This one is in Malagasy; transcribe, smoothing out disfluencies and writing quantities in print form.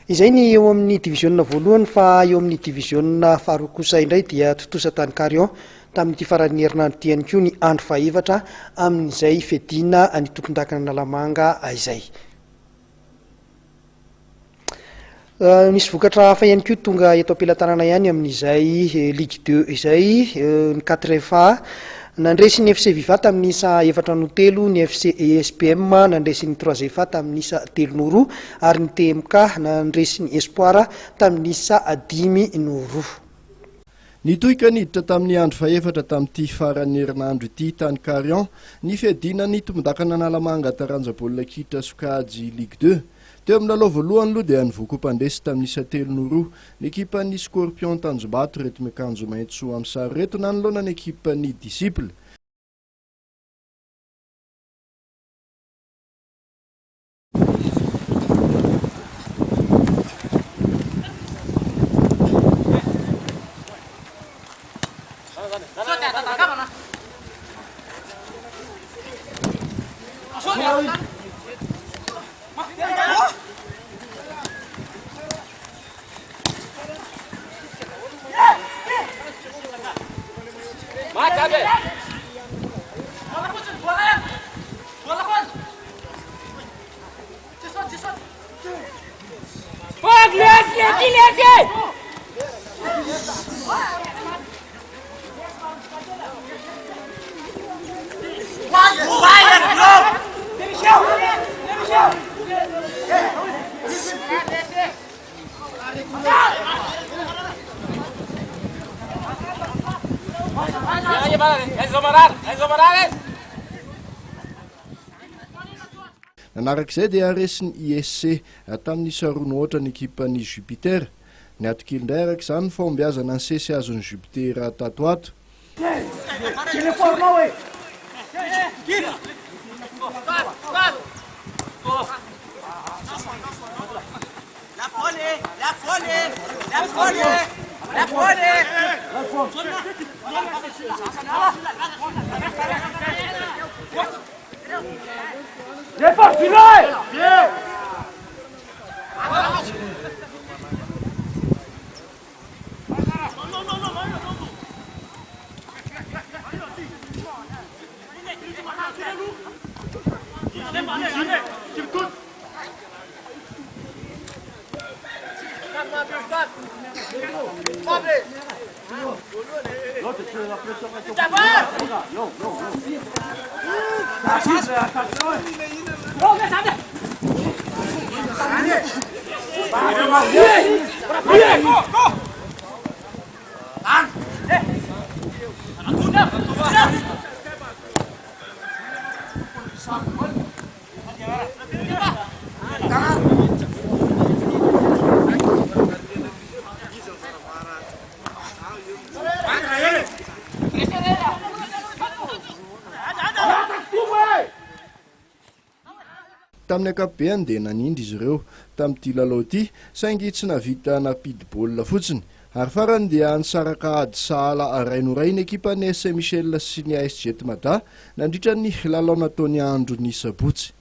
Izay ny eo amin'ny division voalohany fa eo amin'ny division faharoa kosa indray dia Totosa tany Carion tamin'ity faran'ny herinandro ty ihany koa ny andro fahaefatra amin'izay fedina ny tompon-dakana Analamanga izay. Misy vokatra hafa ihany koa tonga eto am-pelantanana ihany amin'izay Ligue 2 izay ny 4FA nandresy ny FC Viva tamin'ny isa 4-3, ny FC ESPM nandresy ny 3FA tamin'ny isa 3-0 ary ny TMK nandresy ny Espoir tamin'ny isa 5-0. Nitohika niditra tamin'ny andro faefatra tamin'ity faran'ny herinandro ity tany Carion ny fiadina ny tompon-dakana Analamanga taranja baolina kitra sokajy Ligue 2. Teo amin'ny lalao voalohany aloha dia nivoaka mpandresy tamin'ny isa 3-0 ny ekipan'ny Scorpion Tanjombato reto miakanjo maitso amin'ny sary reto nanoloana ny ekipan'ny Disciple. Nanarak'izay dia resin'ny ISC tamin'ny isa 2-0 ny ekipan'ny Jupiter. Ny atokily indray arak'izany ny fahombiazana ny sesy azon'ny Jupiter tato ato. Tamin'ny ankapobeny dia nanindry izy ireo tamin'ity lalao ity saingy tsy navita nampidi baolina fotsiny ary farany dia nisaraka ady sahala arainoray ny ekipan'ny SC Michel sy ny AS Jetmada nandritra ny lalao nataony andro ny sabotsy.